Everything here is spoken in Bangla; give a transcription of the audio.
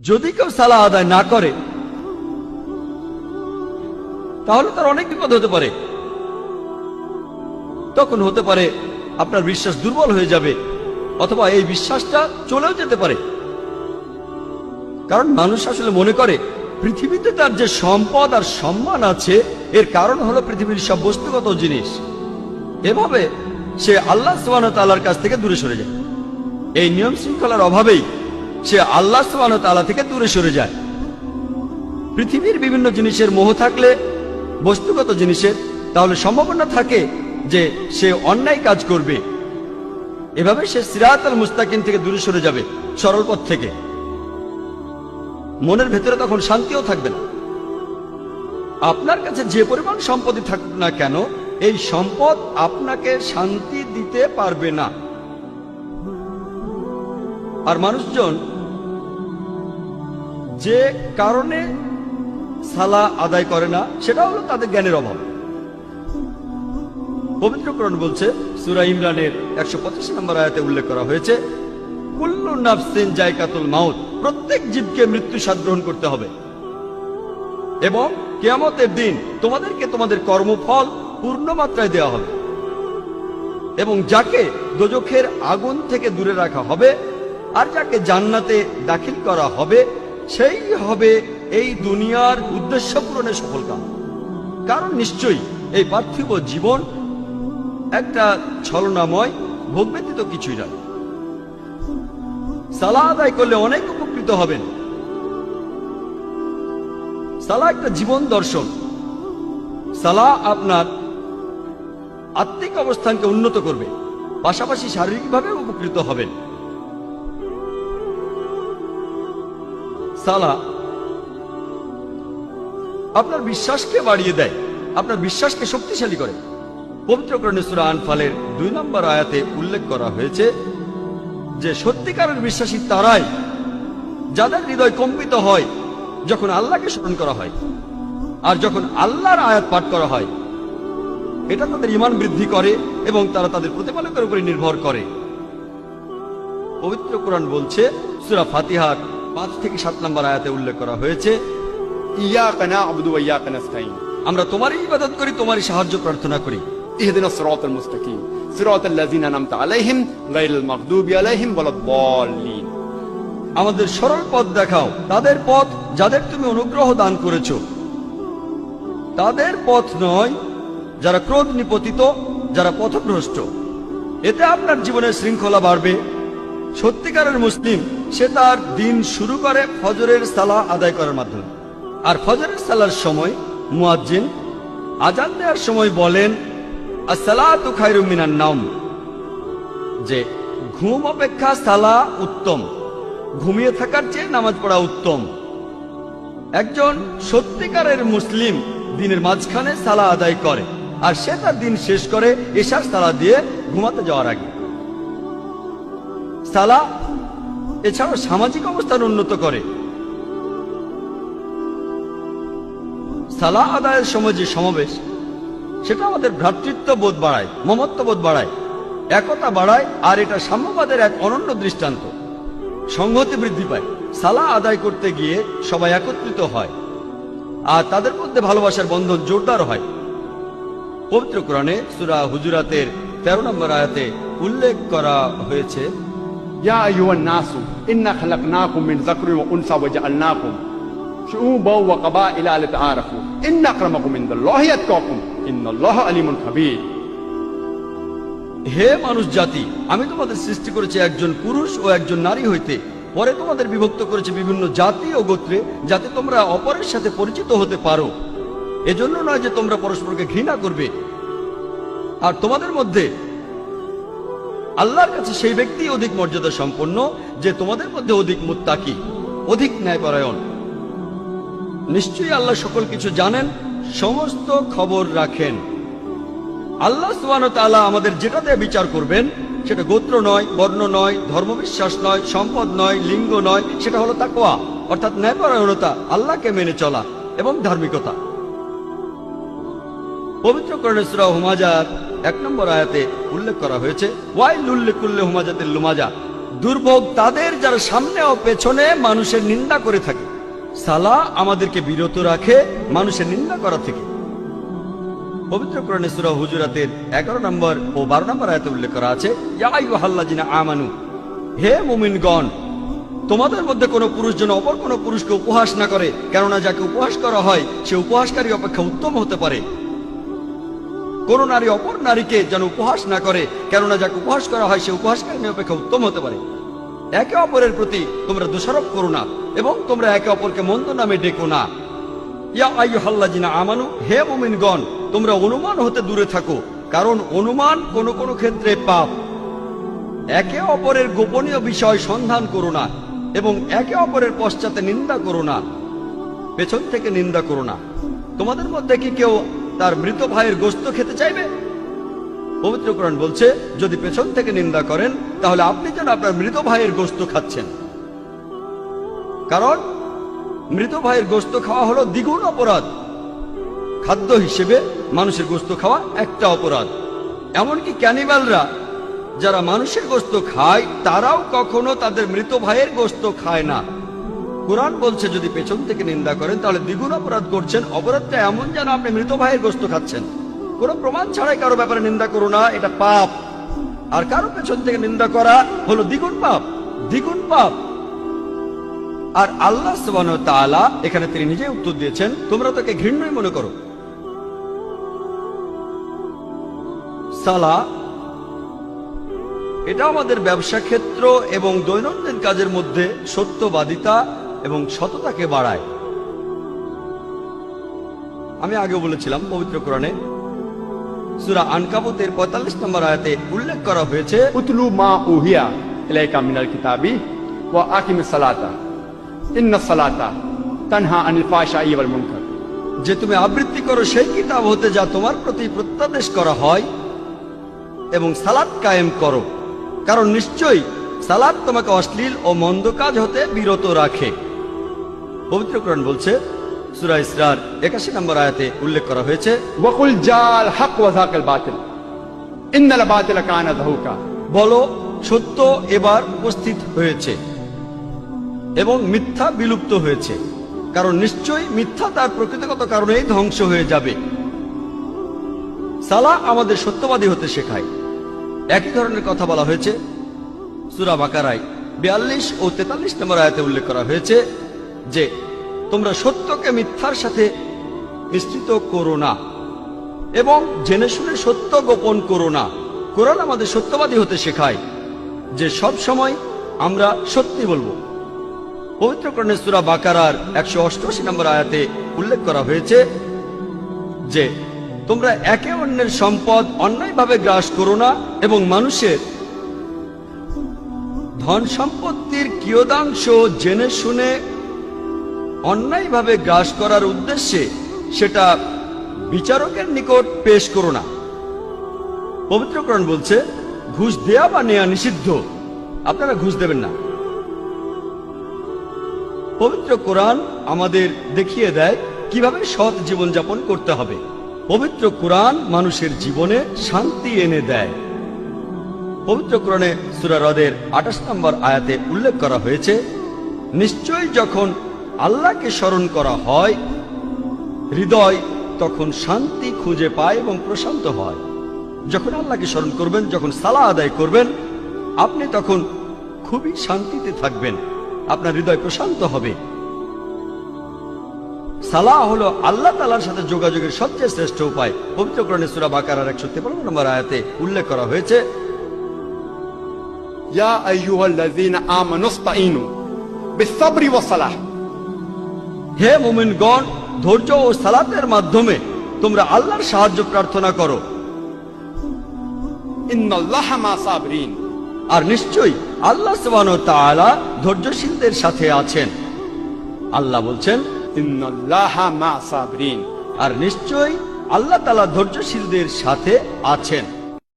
যদি কেউ সালাহ আদায় না করে তাহলে তার অনেক বিপদ হতে পারে। তখন হতে পারে আপনার বিশ্বাস দুর্বল হয়ে যাবে, অথবা এই বিশ্বাসটা চলেও যেতে পারে। কারণ মানুষ আসলে মনে করে পৃথিবীতে তার যে সম্পদ আর সম্মান আছে এর কারণ হলো পৃথিবীর সব বস্তুগত জিনিস। এভাবে সে আল্লাহ সুবহানাহু ওয়া তাআলার কাছ থেকে দূরে সরে যায়। এই নিয়ম শৃঙ্খলার অভাবেই সে আল্লাহ সুবহানাহু ওয়া তাআলা থেকে দূরে সরে যায়। পৃথিবীর বিভিন্ন জিনিসের মোহ থাকলে, বস্তুগত জিনিসের, তাহলে সম্ভাবনা থাকে যে সে অন্যায় কাজ করবে। এভাবে সে সিরাতাল মুস্তাকিম থেকে দূরে সরে যাবে, সরল পথ থেকে। মনের ভেতরে তখন শান্তিও থাকবে না। আপনার কাছে যে পরিমাণ সম্পত্তি থাকুক না কেন, এই সম্পদ আপনাকে শান্তি দিতে পারবে না। আর মানুষজন যে কারণে সালাহ আদায় করে না সেটা হলো তাদের জ্ঞানের অভাব। পবিত্র কোরআন বলছে, সূরা ইমরানের 185 নম্বর আয়াতে উল্লেখ করা হয়েছে, কুল্লু নাফসিন যায়কাতুল মাউত, প্রত্যেক জীবকে মৃত্যু স্বাদ গ্রহণ করতে হবে এবং কিয়ামতের দিন তোমাদেরকে তোমাদের কর্মফল পূর্ণ মাত্রায় দেওয়া হবে। এবং যাকে দোজখের আগুন থেকে দূরে রাখা হবে আর যাকে জান্নাতে দাখিল করা হবে সেই হবে এই দুনিয়ার উদ্দেশ্য পূরণের সফল কাম। কারণ নিশ্চয়ই এই পার্থিব জীবন একটা ছলনাময়, ভোগ ব্যতীত কিছুই নয়। সালাহ আদায় করলে অনেক উপকৃত হবেন। সালাহ একটা জীবন দর্শন। সালাহ আপনার আত্মিক অবস্থানকে উন্নত করবে, পাশাপাশি শারীরিকভাবে উপকৃত হবেন। সালাহ আপনার বিশ্বাসকে বাড়িয়ে দেয়, আপনার বিশ্বাসকে শক্তিশালী করে। পবিত্র কোরআনে সূরা আনফালের 2 নম্বর আয়াতে উল্লেখ করা হয়েছে যে সত্যিকারের বিশ্বাসী তারাই যাদের হৃদয় কম্পিত হয় যখন আল্লাহকে স্মরণ করা হয় আর যখন আল্লাহর আয়াত পাঠ করা হয়। এটা তাদের ঈমান বৃদ্ধি করে এবং তারা তাদের প্রতিপালকের উপরে নির্ভর করে। পবিত্র কোরআন বলছে, সূরা ফাতিহার 5 থেকে 7 নম্বর আয়াতে উল্লেখ করা হয়েছে, ইয়াকা না'বুদু ওয়া ইয়াকা নাস্তাঈন, আমরা তোমারই ইবাদত করি, তোমারই সাহায্য প্রার্থনা করি। ইহদিনাস সিরাতাল মুস্তাকিম সিরাতাল লাযিনা আন'আমতা আলাইহিম গায়রিল মাগদুবি আলাইহিম ওয়ালাদ-দাল্লিন, আমাদের সরল পথ দেখাও, তাদের পথ যাদের তুমি অনুগ্রহ দান করেছো, তাদের পথ নয় যারা ক্রোধ নিপতিত, যারা পথভ্রষ্ট। এতে আপনার জীবনের শৃঙ্খলা বাড়বে। সত্যিকারের মুসলিম সে তার দিন শুরু করে ফজরের সালাহ আদায় করার মাধ্যমে। আর ফজরের সালার সময় মুয়াজ্জিন আজান দেওয়ার সময় বলেন, আসসালাতু খায়রুম মিনান নাওম, যে ঘুম অপেক্ষা সালাহ উত্তম, ঘুমিয়ে থাকার চেয়ে নামাজ পড়া উত্তম। একজন সত্যিকারের মুসলিম দিনের মাঝখানে সালাহ আদায় করে আর সে তার দিন শেষ করে এশার সালাহ দিয়ে ঘুমাতে যাওয়ার আগে। সালাহ এছাড়াও সামাজিক অবস্থান উন্নত করে। সালাহ আদায়ের সময় যে সমাবেশ, সেটা আমাদের ভ্রাতৃত্ব বোধ বাড়ায়, মমত্ববোধ বাড়ায়, একতা বাড়ায়, আর এটা সাম্যবাদের এক অনন্য দৃষ্টান্ত। সংহতি বৃদ্ধি পায়। সালাহ আদায় করতে গিয়ে সবাই একত্রিত হয় আর তাদের মধ্যে ভালোবাসার বন্ধন জোরদার হয়। পবিত্র কোরআনে সূরা হুজুরাতের 13 নম্বর আয়াতে উল্লেখ করা হয়েছে, ইয়া আইয়ুহান নাসু ইন্না খালাকনাকুম মিন যাকরিন ওয়া উনসা ওয়া জাআলনাকুম শুউবান ওয়া কাবাইলা লিতাআরাফু ইন্না আকরামাকুম ইনদাল্লাহি আতকাকুম ইন্নাল্লাহা আলিমুন খাবীর। হে মানুষ জাতি, আমি তোমাদের সৃষ্টি করেছি একজন পুরুষ ও একজন নারী হইতে, পরে তোমাদের বিভক্ত করেছি বিভিন্ন জাতি ও গোত্রে, যাতে তোমরা অপরের সাথে পরিচিত হতে পারো। এজন্য নয় যে তোমরা পরস্পরকে ঘৃণা করবে। আর তোমাদের মধ্যে আল্লাহর কাছে সেই ব্যক্তি অধিক মর্যাদা সম্পন্ন যে তোমাদের মধ্যে অধিক মুত্তাকি, অধিক ন্যায়পরায়ণ। নিশ্চয়ই আল্লাহ সকল কিছু জানেন, সমস্ত খবর রাখেন। আল্লাহ সুবহানাহু ওয়া তাআলা আমাদের যেটা দিয়ে বিচার করবেন সেটা গোত্র নয়, বর্ণ নয়, ধর্মবিশ্বাস নয়, সম্পদ নয়, লিঙ্গ নয়, সেটা হলো তাকওয়া, অর্থাৎ ন্যায়পরায়ণতা, আল্লাহকে মেনে চলা এবং ধার্মিকতা। পবিত্র কোরআনে সূরা হুমাজার 1 নম্বর আয়াতে উল্লেখ করা হয়েছে, ওয়াইলুল লিকুল্লি হুমাজাতিল লুমাজা, দুর্ভোগ তাদের যারা সামনে ও পেছনে মানুষের নিন্দা করে থাকে। সালাহ আমাদেরকে বিরত রাখে মানুষের নিন্দা করা থেকে। পবিত্র কোরআনে সূরা হুজুরাতের 11 নম্বর ও 12 নম্বর আয়াতে উল্লেখ করা আছে, ইয়া আইয়ুহাল্লাযিনা আমানু, হে মুমিনগণ, তোমাদের মধ্যে কোনো পুরুষ যেন অপর কোনো পুরুষকে উপহাস না করে, কেননা যাকে উপহাস করা হয় সে উপহাসকারী অপেক্ষা উত্তম হতে পারে। কোন নারী অপর নারীকে যেন উপহাস না করে, কেননা যাকে উপহাস করা হয় সে উপহাসকারী অপেক্ষা উত্তম হতে পারে। একে অপরের প্রতি তোমরা দোষারোপ করো না এবং তোমরা একে অপরকে মন্দ নামে ডেকো না। ইয়া আইয়ুহাল্লাযিনা আমানু, হে মুমিনগণ, তোমরা অনুমান হতে দূরে থাকো, কারণ অনুমান কোন কোন ক্ষেত্রে পাপ। একে অপরের গোপনীয় বিষয় সন্ধান করো না এবং একে অপরের পশ্চাতে নিন্দা করো না, পেছন থেকে নিন্দা করো না। তোমাদের মধ্যে কি কেউ তার মৃত ভাইয়ের গোশত খেতে চাইবে? পবিত্র কোরআন বলছে, যদি পেছন থেকে নিন্দা করেন তাহলে আপনি যেন আপনার মৃত ভাইয়ের গোশত খাচ্ছেন, কারণ মৃত ভাইয়ের গোশত খাওয়া হলো দ্বিগুণ অপরাধ। খাদ্য হিসেবে মানুষের গোশত খাওয়া একটা অপরাধ। এমনকি ক্যানিবালরা যারা মানুষের গোশত খায় তারাও কখনো তাদের মৃত ভাইয়ের গোশত খায় না। কোরআন বলছে যদি পেছন থেকে নিন্দা করেন তাহলে দ্বিগুণ অপরাধ করছেন। অপরাধটা এমন যেন আপনি মৃত ভাইয়ের গোশত খাচ্ছেন। কোনো প্রমাণ ছাড়াই কারো ব্যাপারে নিন্দা করো না, এটা পাপ। আর কারো পেছন থেকে নিন্দা করা হলো দ্বিগুণ পাপ, দ্বিগুণ পাপ। আর আল্লাহ সুবহানাহু ওয়া তাআলা এখানে তিনি নিজেই উত্তর দিয়েছেন, তোমরা তাকে ঘৃণ্যই মনে করো। সালাহ এটা আমাদের ব্যবসা ক্ষেত্র এবং দৈনন্দিন কাজের মধ্যে সত্যবাদিতা এবং সততাকে বাড়ায়। আমি আগে বলেছিলাম পবিত্র কোরআনে সূরা আনকাবুতের 45 নম্বর আয়াতে উল্লেখ করা হয়েছে, উতলু মা উহিয়া ইলাইকা মিনাল কিতাবি ওয়া আকিমিস সালাতা ইন্নাস সালাতা তানহা আনিল ফাহশাই ওয়াল মুনকার, যে তুমি আবৃত্তি করো সেই কিতাব হতে যা তোমার প্রতি প্রত্যাদেশ করা হয় এবং সালাত কায়েম করো, কারণ নিশ্চয়ই সালাত তোমাকে অশ্লীল ও মন্দ কাজ হতে বিরত রাখে। পবিত্র কোরআন বলছে সূরা ইসরার 81 নম্বর আয়াতে উল্লেখ করা হয়েছে, ওয়াকুল জাল হক ওয়া যাকাল বাতিল ইন্নাল বাতিলা কানা যাহুকা, বলো সত্য এবার উপস্থিত হয়েছে এবং মিথ্যা বিলুপ্ত হয়েছে, কারণ নিশ্চয়ই মিথ্যা তার প্রকৃতিগত কারণেই ধ্বংস হয়ে যাবে। সালাহ আমাদের সত্যবাদী হতে শেখায়। একই ধরনের কথা বলা হয়েছে সূরা বাকারায় 42 ও 43 নম্বর আয়াতে উল্লেখ করা হয়েছে যে তোমরা সত্যকে মিথ্যার সাথে মিশ্রিত করো না এবং জেনে শুনে সত্য গোপন করো না। কোরআন আমাদের সত্যবাদী হতে শেখায় যে সব সময় আমরা সত্যি বলবো। পবিত্র কোরআনে সূরা বাকারার 188 নম্বর আয়াতে উল্লেখ করা হয়েছে যে তোমরা একে অন্যের সম্পদ অন্যায়ভাবে গ্রাস করো না এবং মানুষের ধন সম্পত্তির কিয়দাংশ জেনে শুনে অন্যায়ভাবে গ্রাস করার উদ্দেশ্যে সেটা বিচারকের নিকট পেশ করো না। পবিত্র কোরআন বলছে ঘুষ দেয়া বা নেয়া নিষিদ্ধ, আপনারা ঘুষ দেবেন না। পবিত্র কোরআন আমাদের দেখিয়ে দেয় কিভাবে সৎ জীবনযাপন করতে হবে। পবিত্র কোরআন মানুষের জীবনে শান্তি এনে দেয়। পবিত্র কোরআনে সূরা রদের 28 নম্বর আয়াতে উল্লেখ করা হয়েছে, নিশ্চয়ই যখন আল্লাহকে স্মরণ করা হয় হৃদয় তখন শান্তি খুঁজে পায় এবং প্রশান্ত হয়। যখন আল্লাহকে স্মরণ করবেন, যখন সালাহ আদায় করবেন, আপনি তখন খুবই শান্তিতে থাকবেন, আপনার হৃদয় প্রশান্ত হবে। সালাহ হলো আল্লাহ তাআলার সাথে যোগাযোগের সবচেয়ে শ্রেষ্ঠ উপায়। পবিত্র কোরআনে সূরা বাকারার 153 নম্বর আয়াতে উল্লেখ করা হয়েছে, ইয়া আইয়ুহাল্লাযীনা আমানুস্তাঈনু বিস-সাবরি ওয়াস-সালাহ, হে মুমিনগণ, ধৈর্য ও সালাতের মাধ্যমে তোমরা আল্লাহর সাহায্য প্রার্থনা করো। ইন্নাল্লাহা মা সাবরিন, আর নিশ্চয়ই আল্লাহ সুবহানাহু ওয়া তাআলা ধৈর্যশীলদের সাথে আছেন। আল্লাহ বলছেন ইন্নাল্লাহা মা সাবরিন, আর নিশ্চয়ই আল্লাহ তাআলা ধৈর্যশীলদের সাথে আছেন।